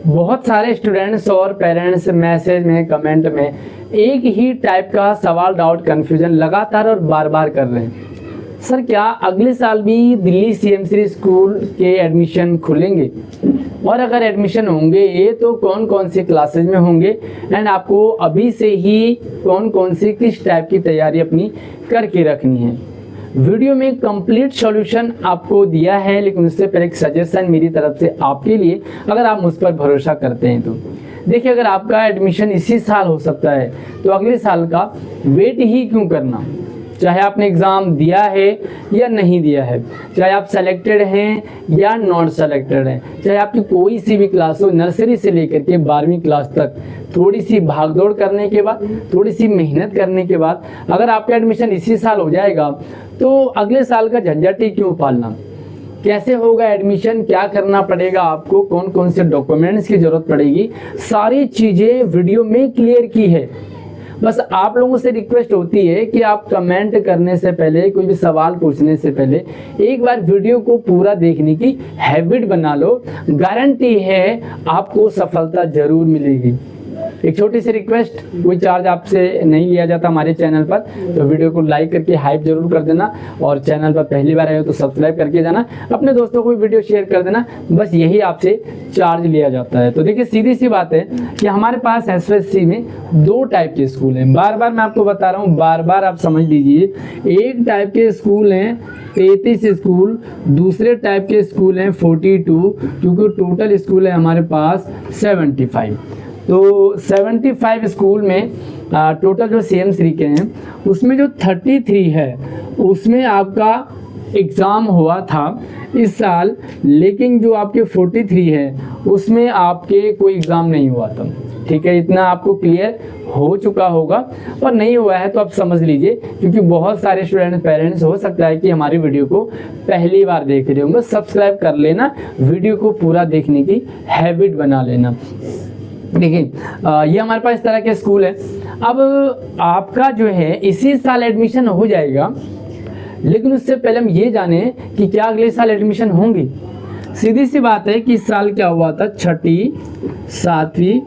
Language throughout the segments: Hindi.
बहुत सारे स्टूडेंट्स और पेरेंट्स मैसेज में, कमेंट में एक ही टाइप का सवाल, डाउट, कन्फ्यूजन लगातार और बार बार कर रहे हैं। सर क्या अगले साल भी दिल्ली सीएमसी स्कूल के एडमिशन खुलेंगे, और अगर एडमिशन होंगे तो कौन कौन सी क्लासेज में होंगे, एंड आपको अभी से ही कौन कौन सी किस टाइप की तैयारी अपनी करके रखनी है। वीडियो में कंप्लीट सॉल्यूशन आपको दिया है, लेकिन उससे पहले एक सजेशन मेरी तरफ से आपके लिए, अगर आप मुझ पर भरोसा करते हैं तो देखिए, अगर आपका एडमिशन इसी साल हो सकता है तो अगले साल का वेट ही क्यों करना। चाहे आपने एग्ज़ाम दिया है या नहीं दिया है, चाहे आप सेलेक्टेड हैं या नॉट सेलेक्टेड हैं, चाहे आपकी कोई सी भी क्लास हो, नर्सरी से लेकर के 12वीं क्लास तक, थोड़ी सी भागदौड़ करने के बाद, थोड़ी सी मेहनत करने के बाद अगर आपका एडमिशन इसी साल हो जाएगा तो अगले साल का झंझट ही क्यों पालना। कैसे होगा एडमिशन, क्या करना पड़ेगा आपको, कौन कौन से डॉक्यूमेंट्स की ज़रूरत पड़ेगी, सारी चीज़ें वीडियो में क्लियर की है। बस आप लोगों से रिक्वेस्ट होती है कि आप कमेंट करने से पहले, कोई भी सवाल पूछने से पहले एक बार वीडियो को पूरा देखने की हैबिट बना लो। गारंटी है आपको सफलता जरूर मिलेगी। एक छोटी सी रिक्वेस्ट, कोई चार्ज आपसे नहीं लिया जाता हमारे चैनल पर, तो वीडियो को लाइक करके हाइप जरूर कर देना, और चैनल पर पहली बार आए हो तो सब्सक्राइब करके जाना, अपने दोस्तों को भी वीडियो शेयर कर देना। बस यही आपसे चार्ज लिया जाता है। तो देखिए, सीधी सी बात है कि हमारे पास एसएससी में 2 टाइप के स्कूल हैं। बार बार मैं आपको बता रहा हूँ, बार बार आप समझ लीजिए। एक टाइप के स्कूल हैं 33 स्कूल, दूसरे टाइप के स्कूल हैं 42, क्योंकि टोटल स्कूल है हमारे पास 75। तो 75 स्कूल में टोटल जो सीएमसी के हैं उसमें जो 33 है उसमें आपका एग्ज़ाम हुआ था इस साल, लेकिन जो आपके 43 है उसमें आपके कोई एग्ज़ाम नहीं हुआ था। ठीक है, इतना आपको क्लियर हो चुका होगा, और नहीं हुआ है तो आप समझ लीजिए, क्योंकि बहुत सारे स्टूडेंट पेरेंट्स हो सकता है कि हमारी वीडियो को पहली बार देख रहे होंगे। सब्सक्राइब कर लेना, वीडियो को पूरा देखने की हैबिट बना लेना। देखिए, ये हमारे पास इस तरह के स्कूल है। अब आपका जो है इसी साल एडमिशन हो जाएगा, लेकिन उससे पहले हम ये जाने कि क्या अगले साल एडमिशन होंगी। सीधी सी बात है कि इस साल क्या हुआ था, 6ठी, 7वीं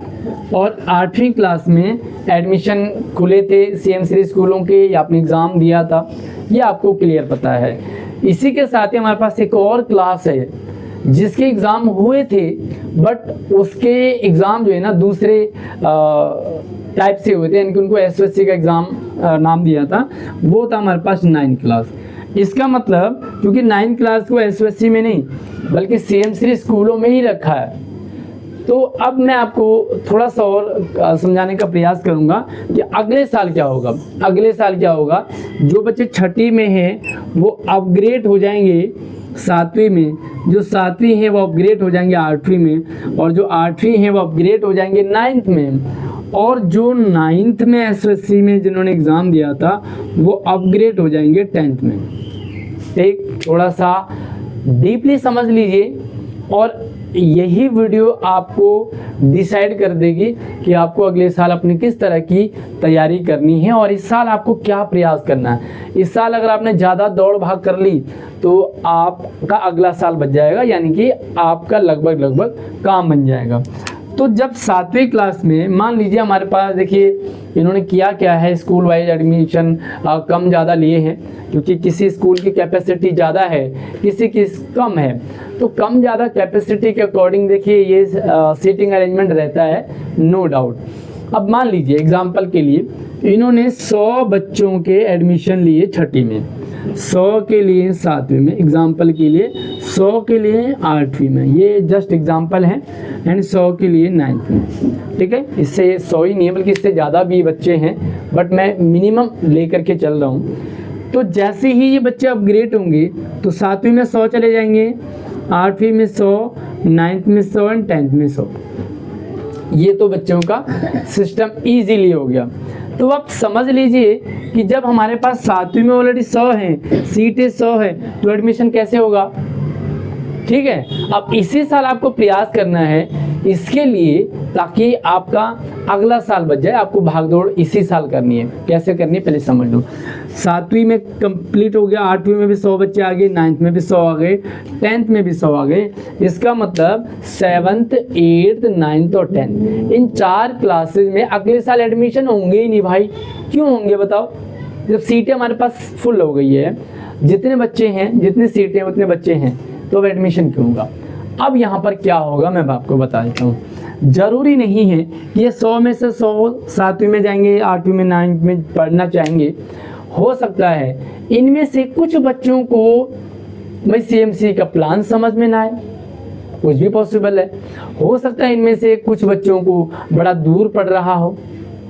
और 8वीं क्लास में एडमिशन खुले थे सीएमसी स्कूलों के, या आपने एग्ज़ाम दिया था, ये आपको क्लियर पता है। इसी के साथ ही हमारे पास एक और क्लास है जिसके एग्ज़ाम हुए थे, बट उसके एग्ज़ाम जो है ना दूसरे टाइप से हुए थे, यानी कि उनको एसएससी का एग्ज़ाम नाम दिया था। वो था हमारे पास 9th क्लास। इसका मतलब, क्योंकि 9th क्लास को एसएससी में नहीं बल्कि सीएमसी स्कूलों में ही रखा है, तो अब मैं आपको थोड़ा सा और समझाने का प्रयास करूंगा कि अगले साल क्या होगा। अगले साल क्या होगा, जो बच्चे 6ठी में हैं वो अपग्रेड हो जाएंगे 7वीं में, जो 7वीं है वो अपग्रेड हो जाएंगे 8वीं में, और जो 8वीं है वो अपग्रेड हो जाएंगे 9th में, और जो 9th में एसएससी में जिन्होंने एग्ज़ाम दिया था वो अपग्रेड हो जाएंगे 10th में। एक थोड़ा सा डीपली समझ लीजिए, और यही वीडियो आपको डिसाइड कर देगी कि आपको अगले साल अपनी किस तरह की तैयारी करनी है, और इस साल आपको क्या प्रयास करना है। इस साल अगर आपने ज़्यादा दौड़ भाग कर ली तो आपका अगला साल बच जाएगा, यानी कि आपका लगभग काम बन जाएगा। तो जब 7वीं क्लास में मान लीजिए हमारे पास, देखिए इन्होंने किया क्या है, स्कूल वाइज एडमिशन कम ज़्यादा लिए हैं, क्योंकि किसी स्कूल की कैपेसिटी ज़्यादा है, किसी की कम है, तो कम ज़्यादा कैपेसिटी के अकॉर्डिंग देखिए ये सीटिंग अरेंजमेंट रहता है, नो डाउट। अब मान लीजिए एग्जाम्पल के लिए इन्होंने 100 बच्चों के एडमिशन लिए 6ठी में, 100 के लिए 7वीं में, एग्जाम्पल के लिए 100 के लिए 8वीं में, ये जस्ट एग्जाम्पल है, एंड 100 के लिए 9th में। ठीक है, इससे 100 ही नहीं बल्कि इससे ज़्यादा भी बच्चे हैं, बट मैं मिनिमम लेकर के चल रहा हूँ। तो जैसे ही ये बच्चे अपग्रेड होंगे तो 7वीं में 100 चले जाएंगे, 8वीं में 100, 9th में 100 एंड 10th में 100। ये तो बच्चों का सिस्टम इजीली हो गया। तो आप समझ लीजिए कि जब हमारे पास 7वीं में ऑलरेडी 100 है, सीटें 100 है, तो एडमिशन कैसे होगा। ठीक है, अब इसी साल आपको प्रयास करना है इसके लिए, ताकि आपका अगला साल बच जाए, आपको भागदौड़ इसी साल करनी है। कैसे करनी है पहले समझ लो। 7वीं में कंप्लीट हो गया, 8वीं में भी 100 बच्चे आ गए, 9th में भी 100 आ गए, 10th में भी 100 आ गए। इसका मतलब 7th 8th 9th और 10th इन 4 क्लासेस में अगले साल एडमिशन होंगे ही नहीं भाई। क्यों होंगे बताओ? जब सीटें हमारे पास फुल हो गई है, जितने बच्चे हैं, जितनी सीटें उतने बच्चे हैं, तो अब एडमिशन क्यों होगा? अब यहाँ पर क्या होगा मैं आपको बता देता हूँ। ज़रूरी नहीं है कि ये 100 में से 100 7वीं में जाएंगे, 8वीं में 9th में पढ़ना चाहेंगे। हो सकता है इनमें से कुछ बच्चों को भाई CMC का प्लान समझ में ना आए, कुछ भी पॉसिबल है। हो सकता है इनमें से कुछ बच्चों को बड़ा दूर पड़ रहा हो,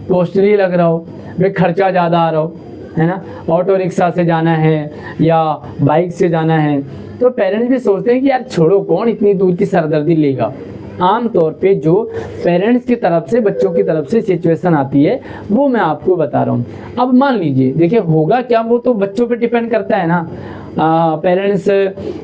कॉस्टली लग रहा हो, भाई खर्चा ज़्यादा आ रहा हो, है ना, ऑटो रिक्शा से जाना है या बाइक से जाना है, तो पेरेंट्स भी सोचते हैं कि यार छोड़ो, कौन इतनी दूर की सरदर्दी लेगा। आम तौर पे जो पेरेंट्स की तरफ से, बच्चों की तरफ से सिचुएशन आती है वो मैं आपको बता रहा हूँ। अब मान लीजिए, देखिए होगा क्या, वो तो बच्चों पे डिपेंड करता है ना। पेरेंट्स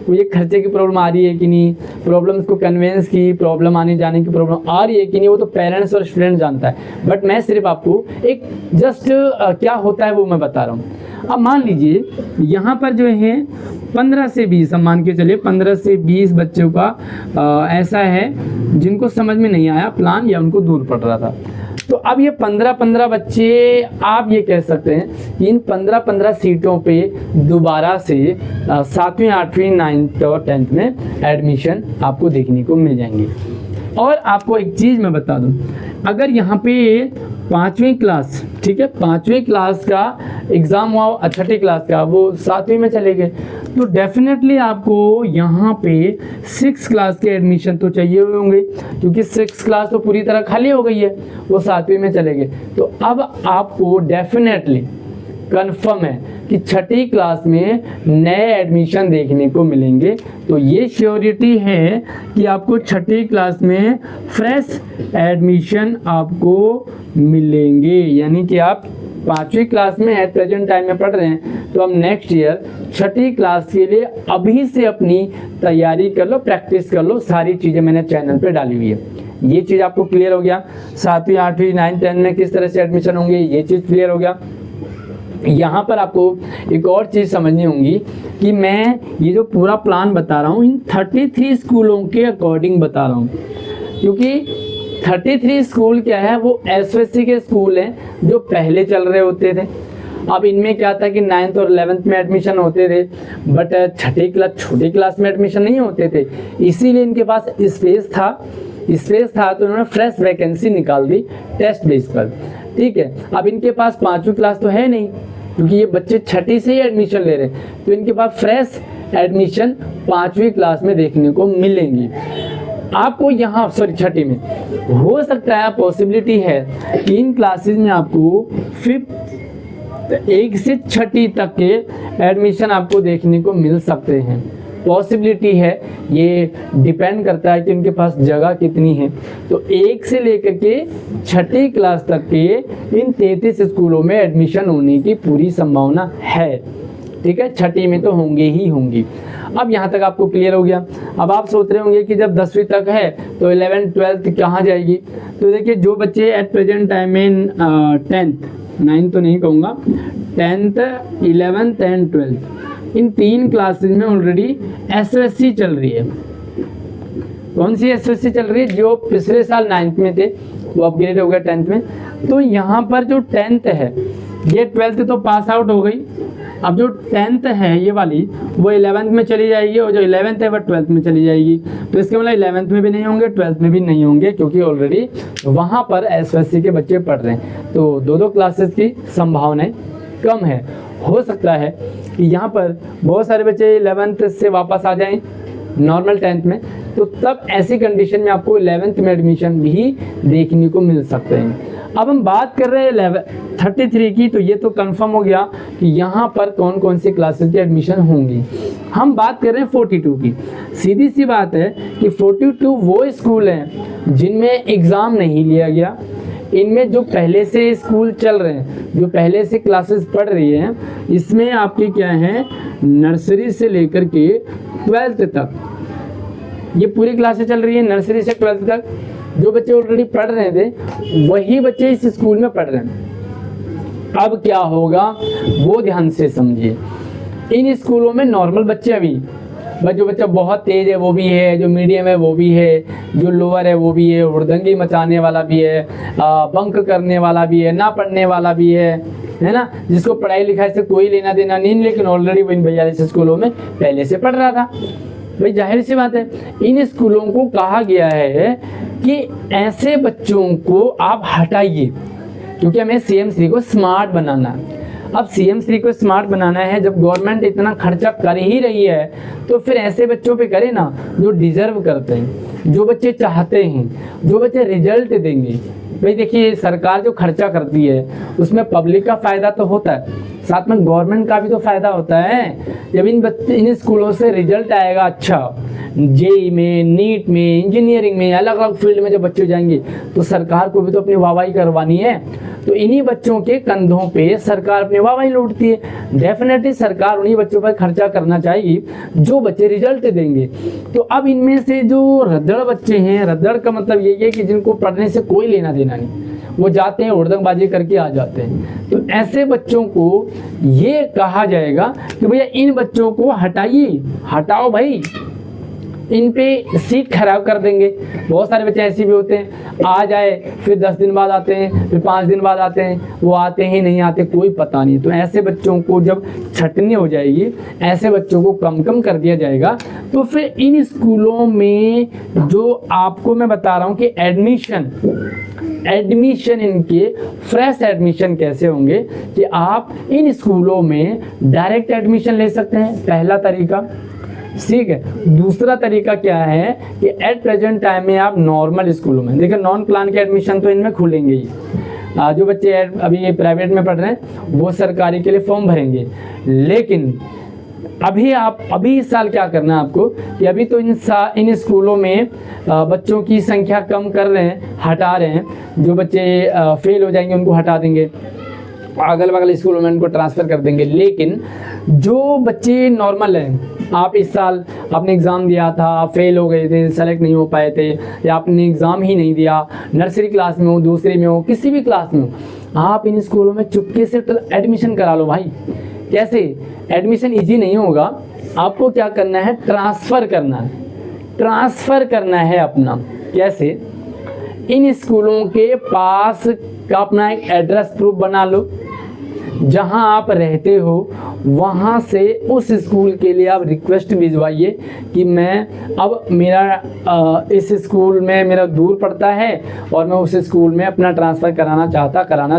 को ये खर्चे की प्रॉब्लम आ रही है कि नहीं, प्रॉब्लम्स को कन्वेंस की प्रॉब्लम, आने जाने की प्रॉब्लम आ रही है कि नहीं, वो तो पेरेंट्स और स्टूडेंट जानता है। बट मैं सिर्फ आपको एक जस्ट क्या होता है वो मैं बता रहा हूँ। अब मान लीजिए यहाँ पर जो है 15 से 20, हम मान के चलिए 15 से 20 बच्चों का ऐसा है जिनको समझ में नहीं आया प्लान या उनको दूर पड़ रहा था। तो अब ये 15 बच्चे, आप ये कह सकते हैं कि इन 15 सीटों पे दोबारा से 7वीं 8वीं 9th और 10th में एडमिशन आपको देखने को मिल जाएंगे। और आपको एक चीज़ मैं बता दूं, अगर यहाँ पे 5वीं क्लास, ठीक है, 5वीं क्लास का एग्ज़ाम हुआ, 6ठी क्लास का वो 7वीं में चले गए, तो डेफिनेटली आपको यहाँ पे 6th क्लास के एडमिशन तो चाहिए हुए होंगे, क्योंकि 6th क्लास तो पूरी तरह खाली हो गई है, वो 7वीं में चले गए। तो अब आपको डेफिनेटली कन्फर्म है कि 6ठी क्लास में नए एडमिशन देखने को मिलेंगे। तो ये श्योरिटी है कि आपको 6ठी क्लास में फ्रेश एडमिशन आपको मिलेंगे। यानी कि आप 5वीं क्लास में एट प्रेजेंट टाइम में पढ़ रहे हैं, तो अब नेक्स्ट ईयर 6ठी क्लास के लिए अभी से अपनी तैयारी कर लो, प्रैक्टिस कर लो। सारी चीज़ें मैंने चैनल पे डाली हुई है। ये चीज़ आपको क्लियर हो गया। 7वीं 8वीं 9th 10th में किस तरह से एडमिशन होंगे, ये चीज़ क्लियर हो गया। यहाँ पर आपको एक और चीज़ समझनी होगी कि मैं ये जो पूरा प्लान बता रहा हूँ इन 33 स्कूलों के अकॉर्डिंग बता रहा हूँ, क्योंकि 33 स्कूल क्या है, वो SOSC के स्कूल हैं जो पहले चल रहे होते थे। अब इनमें क्या था कि 9th और 11th में एडमिशन होते थे, बट 6ठी क्लास छोटी क्लास में एडमिशन नहीं होते थे, इसीलिए इनके पास स्पेस था तो उन्होंने फ्रेश वैकेंसी निकाल दी टेस्ट बेस पर। ठीक है, अब इनके पास 5वीं क्लास तो है नहीं, क्योंकि ये बच्चे 6ठी से ही एडमिशन ले रहे हैं, तो इनके पास फ्रेश एडमिशन 5वीं क्लास में देखने को मिलेंगी आपको। यहाँ 6ठी में हो सकता है, पॉसिबिलिटी है कि इन क्लासेज में आपको 1 से 6ठी तक के एडमिशन आपको देखने को मिल सकते हैं। पॉसिबिलिटी है, ये डिपेंड करता है कि उनके पास जगह कितनी है। तो 1 से लेकर के 6ठी क्लास तक के इन 33 स्कूलों में एडमिशन होने की पूरी संभावना है। ठीक है, 6ठी में तो होंगे ही होंगी। अब यहाँ तक आपको क्लियर हो गया। अब आप सोच रहे होंगे कि जब 10वीं तक है तो 11th 12th कहाँ जाएगी। तो देखिए, जो बच्चे एट प्रेजेंट टाइम में 10th 9th तो नहीं कहूँगा, 10th 11th and 12th in 3 classes में ऑलरेडी SOSC चल रही है। कौन सी SOSC चल रही है? जो पिछले साल 9th में थे वो अपग्रेड हो गया 10th में। तो यहाँ पर जो 10th है, ये 12th तो पास आउट हो गई, अब जो 10th है ये वाली वो 11th में चली जाएगी, और जो 11th है वो 12th में चली जाएगी। तो इसके मतलब 11th में भी नहीं होंगे, 12th में भी नहीं होंगे, क्योंकि ऑलरेडी वहाँ पर SOSC के बच्चे पढ़ रहे हैं। तो दो क्लासेस की संभावनाएं कम है। हो सकता है कि यहाँ पर बहुत सारे बच्चे 11th से वापस आ जाएं नॉर्मल 10th में, तो तब ऐसी कंडीशन में आपको 11th में एडमिशन भी देखने को मिल सकते हैं। अब हम बात कर रहे हैं 33 की, तो ये तो कंफर्म हो गया कि यहाँ पर कौन कौन सी क्लासेस की एडमिशन होंगी। हम बात कर रहे हैं 42 की। सीधी सी बात है कि 42 वो स्कूल हैं जिनमें एग्ज़ाम नहीं लिया गया। इनमें जो पहले से स्कूल चल रहे हैं, जो पहले से क्लासेस पढ़ रही हैं, इसमें आपकी क्या है, नर्सरी से लेकर के 12th तक ये पूरी क्लासेस चल रही है, नर्सरी से 12th तक। जो बच्चे ऑलरेडी पढ़ रहे थे वही बच्चे इस स्कूल में पढ़ रहे हैं। अब क्या होगा वो ध्यान से समझिए। इन स्कूलों में नॉर्मल बच्चे अभी, जो बच्चा बहुत तेज है वो भी है, जो मीडियम है वो भी है, जो लोअर है वो भी है, हुड़दंगी मचाने वाला भी है, बंक करने वाला भी है, ना पढ़ने वाला भी है ना, जिसको पढ़ाई लिखाई से कोई लेना देना नहीं, लेकिन ऑलरेडी वो इन 42 स्कूलों में पहले से पढ़ रहा था। भाई जाहिर सी बात है, इन स्कूलों को कहा गया है कि ऐसे बच्चों को आप हटाइए, क्योंकि हमें CM3 को स्मार्ट बनाना है। अब CM3 को स्मार्ट बनाना है, जब गवर्नमेंट इतना खर्चा कर ही रही है तो फिर ऐसे बच्चों पे करे ना जो डिजर्व करते हैं, जो बच्चे चाहते हैं, जो बच्चे रिजल्ट देंगे। भाई देखिए, सरकार जो खर्चा करती है उसमें पब्लिक का फ़ायदा तो होता है, साथ में गवर्नमेंट का भी तो फ़ायदा होता है। जब इन स्कूलों से रिजल्ट आएगा अच्छा, JEE में, नीट में, इंजीनियरिंग में, अलग अलग फील्ड में जब बच्चे जाएंगे तो सरकार को भी तो अपनी वाहवाही करवानी है। तो इन्हीं बच्चों के कंधों पे सरकार अपनी वाहवाही लूटती है। डेफिनेटली सरकार उन्हीं बच्चों पर खर्चा करना चाहिए जो बच्चे रिजल्ट देंगे। तो अब इनमें से जो रद्दड़ बच्चे हैं, रद्दड़ का मतलब यही है कि जिनको पढ़ने से कोई लेना देना नहीं, वो जाते हैं हुड़दंगबाजी करके आ जाते हैं। तो ऐसे बच्चों को ये कहा जाएगा कि भैया इन बच्चों को हटाइए, हटाओ भाई, इन पे सीट खराब कर देंगे। बहुत सारे बच्चे ऐसे भी होते हैं, आ जाए फिर 10 दिन बाद आते हैं, फिर 5 दिन बाद आते हैं, वो आते ही नहीं आते कोई पता नहीं। तो ऐसे बच्चों को जब छटनी हो जाएगी, ऐसे बच्चों को कम कर दिया जाएगा, तो फिर इन स्कूलों में जो आपको मैं बता रहा हूँ कि एडमिशन इनके फ्रेश एडमिशन कैसे होंगे कि आप इन स्कूलों में डायरेक्ट एडमिशन ले सकते हैं, पहला तरीका। ठीक है, दूसरा तरीका क्या है कि एट प्रेजेंट टाइम में आप नॉर्मल स्कूलों में, देखिए नॉन प्लान के एडमिशन तो इनमें खुलेंगे ही। जो बच्चे अभी प्राइवेट में पढ़ रहे हैं वो सरकारी के लिए फॉर्म भरेंगे, लेकिन अभी इस साल क्या करना है आपको कि अभी तो इन स्कूलों में बच्चों की संख्या कम कर रहे हैं, हटा रहे हैं। जो बच्चे फेल हो जाएंगे उनको हटा देंगे, अगल बगल स्कूलों में उनको ट्रांसफ़र कर देंगे। लेकिन जो बच्चे नॉर्मल हैं, आप इस साल आपने एग्ज़ाम दिया था, आप फेल हो गए थे, सेलेक्ट नहीं हो पाए थे, या आपने एग्ज़ाम ही नहीं दिया, नर्सरी क्लास में हो, दूसरी में हो, किसी भी क्लास में हो, आप इन स्कूलों में चुपके से एडमिशन करा लो भाई। कैसे? एडमिशन इजी नहीं होगा, आपको क्या करना है, ट्रांसफ़र करना है अपना। कैसे? इन स्कूलों के पास का अपना एक एड्रेस प्रूफ बना लो, जहां आप रहते हो वहां से उस स्कूल के लिए आप रिक्वेस्ट भिजवाइए कि मैं अब मेरा इस स्कूल में मेरा दूर पड़ता है और मैं उस स्कूल में अपना ट्रांसफ़र कराना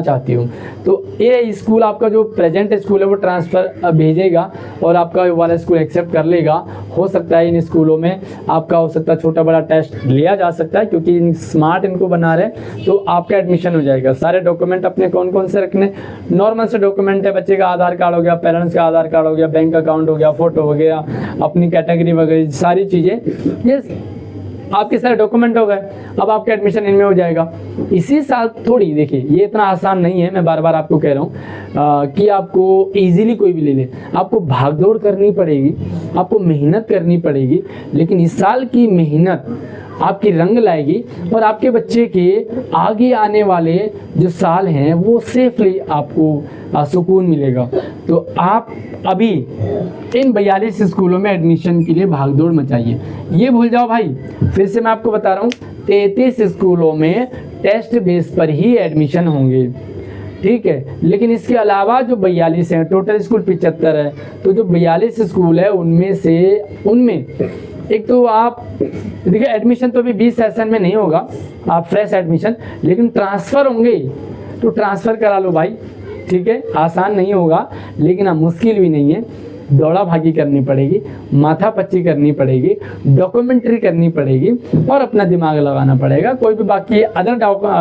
चाहती हूँ। तो ये स्कूल आपका जो प्रेजेंट स्कूल है वो ट्रांसफ़र भेजेगा और आपका वाला स्कूल एक्सेप्ट कर लेगा। हो सकता है इन स्कूलों में आपका हो सकता है छोटा बड़ा टेस्ट लिया जा सकता है, क्योंकि स्मार्ट इनको बना रहे, तो आपका एडमिशन हो जाएगा। सारे डॉक्यूमेंट अपने कौन कौन से रखने, नॉर्मल से डॉक्यूमेंट है, बच्चे का आधार कार्ड हो गया, पेरेंट्स का आधार कार्ड हो गया, बैंक अकाउंट हो गया, फोटो हो गया, अपनी कैटेगरी वगैरह सारी चीज़ें, ये आपके सारे डॉक्यूमेंट हो गए। अब आपका एडमिशन इनमें हो जाएगा इसी साल। थोड़ी देखिए, ये इतना आसान नहीं है, मैं बार बार आपको कह रहा हूँ कि आपको इजीली कोई भी ले ले, आपको भागदौड़ करनी पड़ेगी, आपको मेहनत करनी पड़ेगी, लेकिन इस साल की मेहनत आपकी रंग लाएगी और आपके बच्चे के आगे आने वाले जो साल हैं वो सेफली आपको सुकून मिलेगा। तो आप अभी इन 42 स्कूलों में एडमिशन के लिए भागदौड़ मचाइए, ये भूल जाओ भाई। फिर से मैं आपको बता रहा हूँ, 33 स्कूलों में टेस्ट बेस पर ही एडमिशन होंगे, ठीक है। लेकिन इसके अलावा जो 42 हैं, टोटल स्कूल 75 है, तो जो 42 स्कूल है उनमें एक तो आप देखिए एडमिशन तो अभी 20 सेशन में नहीं होगा, आप फ्रेश एडमिशन, लेकिन ट्रांसफ़र होंगे तो ट्रांसफ़र करा लो भाई, ठीक है। आसान नहीं होगा, लेकिन अब मुश्किल भी नहीं है। दौड़ा भागी करनी पड़ेगी, माथापच्ची करनी पड़ेगी, डॉक्यूमेंट्री करनी पड़ेगी और अपना दिमाग लगाना पड़ेगा। कोई भी बाकी अदर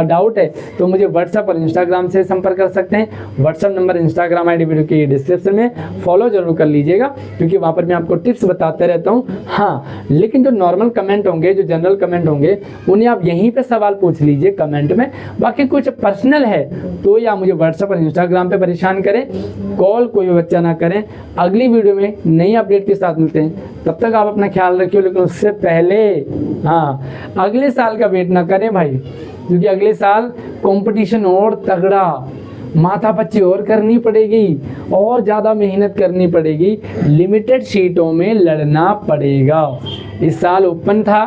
डाउट है तो मुझे व्हाट्सएप और इंस्टाग्राम से संपर्क कर सकते हैं। WhatsApp number, Instagram ID video की डिस्क्रिप्शन में, फॉलो जरूर कर लीजिएगा, क्योंकि वहाँ पर मैं आपको टिप्स बताते रहता हूँ। हाँ, लेकिन जो नॉर्मल कमेंट होंगे, जो जनरल कमेंट होंगे, उन्हें आप यहीं पर सवाल पूछ लीजिए कमेंट में। बाकी कुछ पर्सनल है तो या मुझे व्हाट्सएप और इंस्टाग्राम पर परेशान करें, कॉल कोई बच्चा ना करें। अगली वीडियो में नई अपडेट के साथ मिलते हैं, तब तक आप अपना ख्याल रखिए। लेकिन उससे पहले हाँ, अगले साल का वेट ना करें भाई, क्योंकि अगले साल कंपटीशन और तगड़ा, माथापच्ची और करनी पड़ेगी और ज़्यादा मेहनत करनी पड़ेगी, लिमिटेड सीटों में लड़ना पड़ेगा। इस साल ओपन था,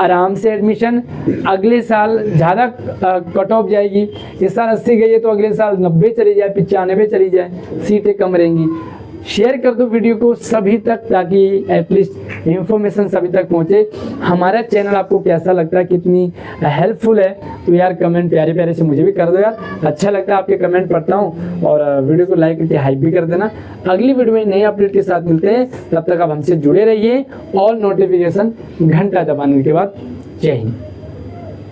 आराम से एडमिशन, अगले साल ज़्यादा कट ऑफ जाएगी। इस साल 80 गई है तो अगले साल 90 चली जाए, 95 चली जाए, सीटें कम रहेंगी। शेयर कर दो वीडियो को सभी तक, ताकि एटलीस्ट इंफॉर्मेशन सभी तक पहुंचे। हमारा चैनल आपको कैसा लगता है, कितनी हेल्पफुल है, तो यार कमेंट प्यारे प्यारे से मुझे भी कर दो यार, अच्छा लगता है आपके कमेंट पढ़ता हूँ। और वीडियो को लाइक करके हाइप भी कर देना। अगली वीडियो में नए अपडेट के साथ मिलते हैं, तब तक आप हमसे जुड़े रहिए। ऑल नोटिफिकेशन घंटा दबाने के बाद। जय हिंद।